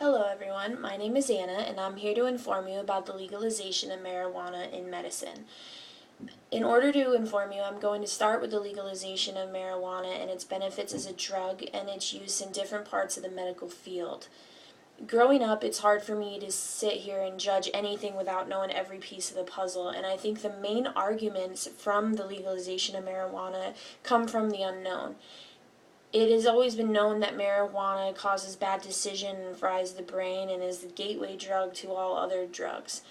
Hello everyone, my name is Anna and I'm here to inform you about the legalization of marijuana in medicine. In order to inform you, I'm going to start with the legalization of marijuana and its benefits as a drug and its use in different parts of the medical field. Growing up, it's hard for me to sit here and judge anything without knowing every piece of the puzzle, and I think the main arguments from the legalization of marijuana come from the unknown. It has always been known that marijuana causes bad decision and fries the brain and is the gateway drug to all other drugs.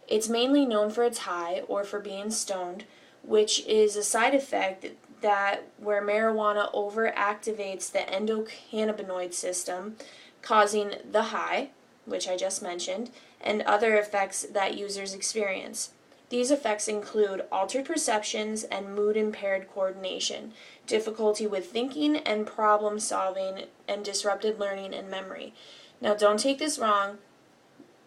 It's mainly known for its high or for being stoned, which is a side effect that where marijuana overactivates the endocannabinoid system, causing the high, which I just mentioned, and other effects that users experience. These effects include altered perceptions and mood-impaired coordination, difficulty with thinking and problem solving, and disrupted learning and memory. Now, don't take this wrong.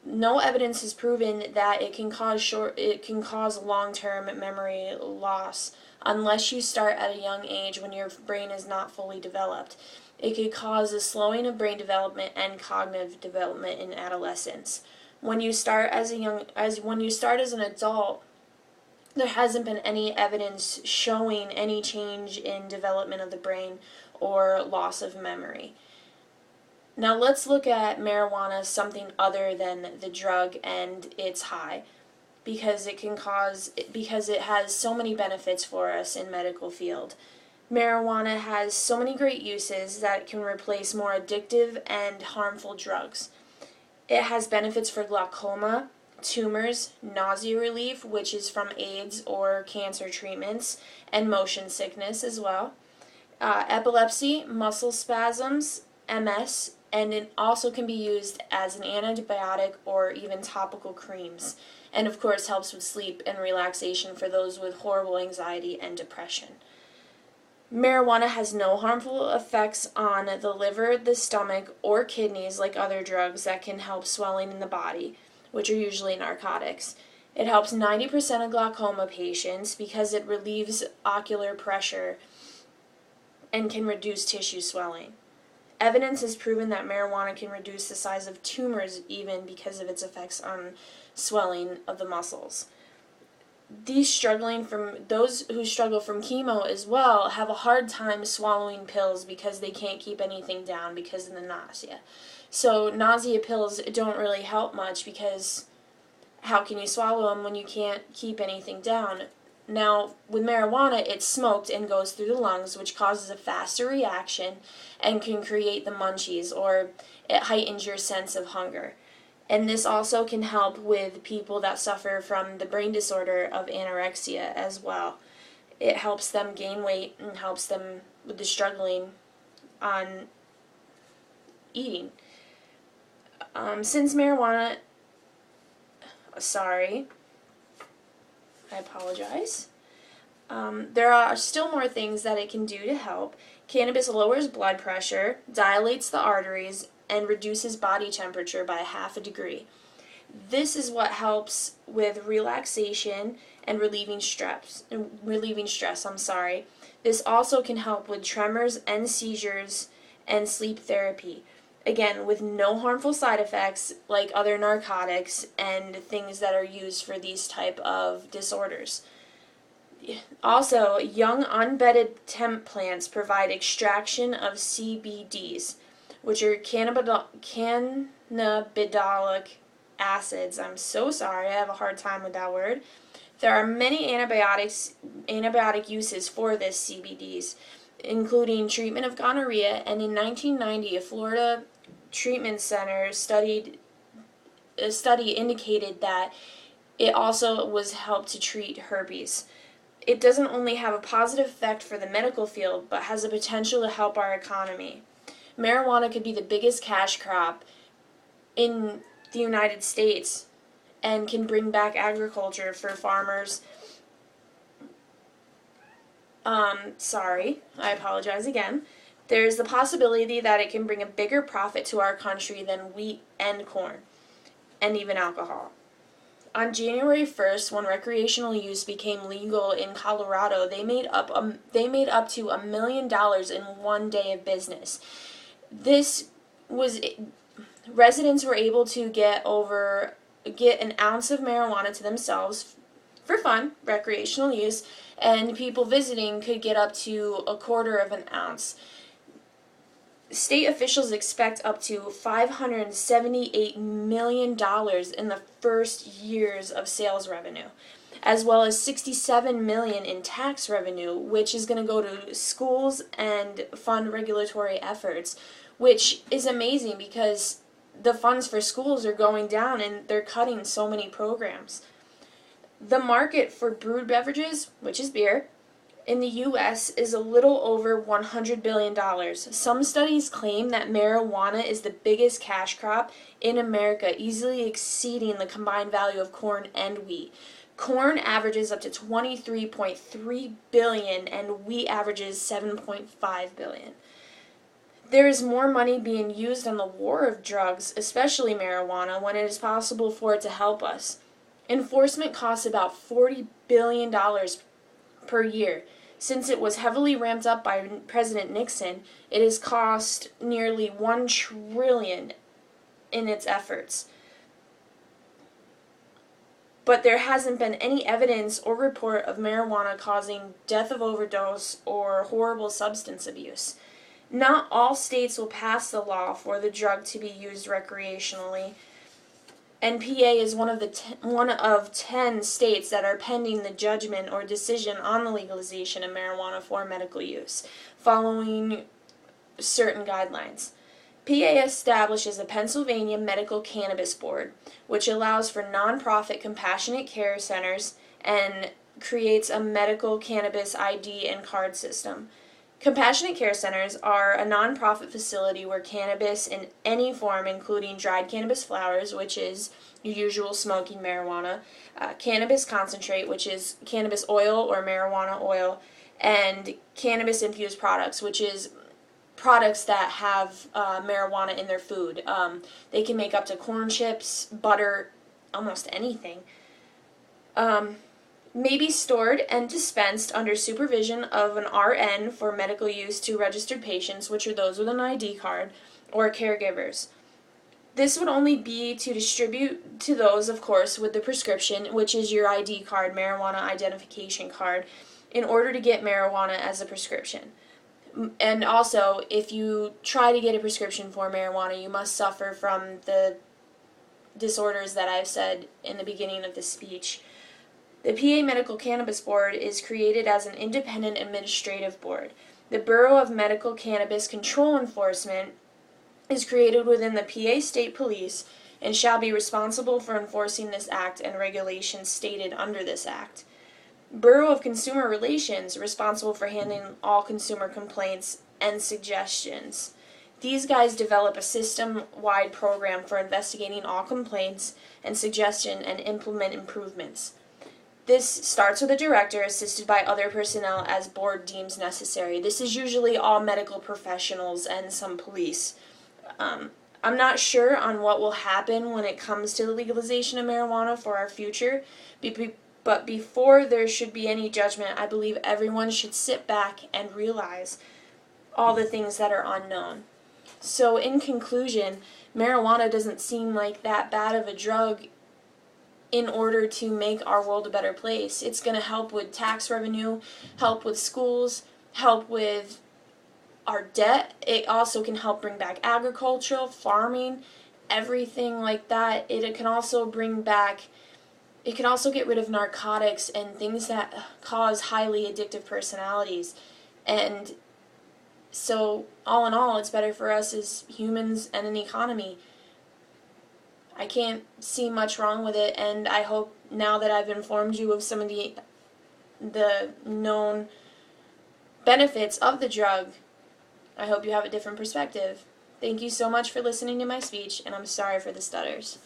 No evidence has proven that it can cause long-term memory loss unless you start at a young age when your brain is not fully developed. It could cause a slowing of brain development and cognitive development in adolescence. When you start as an adult, there hasn't been any evidence showing any change in development of the brain or loss of memory. Now let's look at marijuana as something other than the drug and its high, because it has so many benefits for us in medical field. Marijuana has so many great uses that it can replace more addictive and harmful drugs. It has benefits for glaucoma, tumors, nausea relief, which is from AIDS or cancer treatments, and motion sickness as well, epilepsy, muscle spasms, MS, and it also can be used as an antibiotic or even topical creams, and of course helps with sleep and relaxation for those with horrible anxiety and depression. Marijuana has no harmful effects on the liver, the stomach, or kidneys like other drugs that can help swelling in the body, which are usually narcotics. It helps 90% of glaucoma patients because it relieves ocular pressure and can reduce tissue swelling. Evidence has proven that marijuana can reduce the size of tumors even because of its effects on swelling of the muscles. Those who struggle from chemo as well have a hard time swallowing pills because they can't keep anything down because of the nausea. So nausea pills don't really help much because how can you swallow them when you can't keep anything down? Now, with marijuana, it's smoked and goes through the lungs, which causes a faster reaction and can create the munchies, or it heightens your sense of hunger. And this also can help with people that suffer from the brain disorder of anorexia as well. It helps them gain weight and helps them with the struggling on eating. Since marijuana, I apologize. There are still more things that it can do to help. Cannabis lowers blood pressure, dilates the arteries, and reduces body temperature by 1/2 degree. This is what helps with relaxation and relieving stress. This also can help with tremors and seizures and sleep therapy. Again, with no harmful side effects like other narcotics and things that are used for these type of disorders. Also, young unbedded hemp plants provide extraction of CBDs, which are cannabidiolic acids. I'm so sorry, I have a hard time with that word. There are many antibiotic uses for this CBDs, including treatment of gonorrhea, and in 1990, a Florida treatment center study indicated that it also was helped to treat herpes. It doesn't only have a positive effect for the medical field, but has the potential to help our economy. Marijuana could be the biggest cash crop in the United States and can bring back agriculture for farmers. I apologize again. There's the possibility that it can bring a bigger profit to our country than wheat and corn, and even alcohol. On January 1st, when recreational use became legal in Colorado, they made up to $1 million in one day of business. This was residents were able to get an ounce of marijuana to themselves for fun, recreational use, and people visiting could get up to a quarter of an ounce. State officials expect up to $578 million in the first years of sales revenue, as well as $67 million in tax revenue, which is going to go to schools and fund regulatory efforts, which is amazing because the funds for schools are going down and they're cutting so many programs. The market for brewed beverages, which is beer, in the U.S. is a little over $100 billion. Some studies claim that marijuana is the biggest cash crop in America, easily exceeding the combined value of corn and wheat. Corn averages up to $23.3 billion and wheat averages $7.5 billion. There is more money being used on the war of drugs, especially marijuana, when it is possible for it to help us. Enforcement costs about $40 billion per year. Since it was heavily ramped up by President Nixon, it has cost nearly $1 trillion in its efforts. But there hasn't been any evidence or report of marijuana causing death of overdose or horrible substance abuse. Not all states will pass the law for the drug to be used recreationally, and PA is one of 10 states that are pending the judgment or decision on the legalization of marijuana for medical use, following certain guidelines. PA establishes a Pennsylvania Medical Cannabis Board, which allows for nonprofit compassionate care centers and creates a medical cannabis ID and card system. Compassionate care centers are a nonprofit facility where cannabis in any form, including dried cannabis flowers, which is your usual smoking marijuana, cannabis concentrate, which is cannabis oil or marijuana oil, and cannabis-infused products, which is products that have marijuana in their food. They can make up to corn chips, butter, almost anything. May be stored and dispensed under supervision of an RN for medical use to registered patients, which are those with an ID card, or caregivers. This would only be to distribute to those, of course, with the prescription, which is your ID card, marijuana identification card, in order to get marijuana as a prescription. And also, if you try to get a prescription for marijuana, you must suffer from the disorders that I've said in the beginning of this speech. The PA Medical Cannabis Board is created as an independent administrative board. The Bureau of Medical Cannabis Control Enforcement is created within the PA State Police and shall be responsible for enforcing this act and regulations stated under this act. Bureau of Consumer Relations, responsible for handling all consumer complaints and suggestions. These guys develop a system-wide program for investigating all complaints and suggestion and implement improvements. This starts with a director assisted by other personnel as board deems necessary. This is usually all medical professionals and some police. I'm not sure on what will happen when it comes to the legalization of marijuana for our future, but before there should be any judgment, I believe everyone should sit back and realize all the things that are unknown. So in conclusion, marijuana doesn't seem like that bad of a drug in order to make our world a better place. It's going to help with tax revenue, help with schools, help with our debt. It also can help bring back agriculture, farming, everything like that. It can also get rid of narcotics and things that cause highly addictive personalities. And so, all in all, it's better for us as humans and an economy. I can't see much wrong with it, and I hope now that I've informed you of some of the known benefits of the drug, I hope you have a different perspective. Thank you so much for listening to my speech, and I'm sorry for the stutters.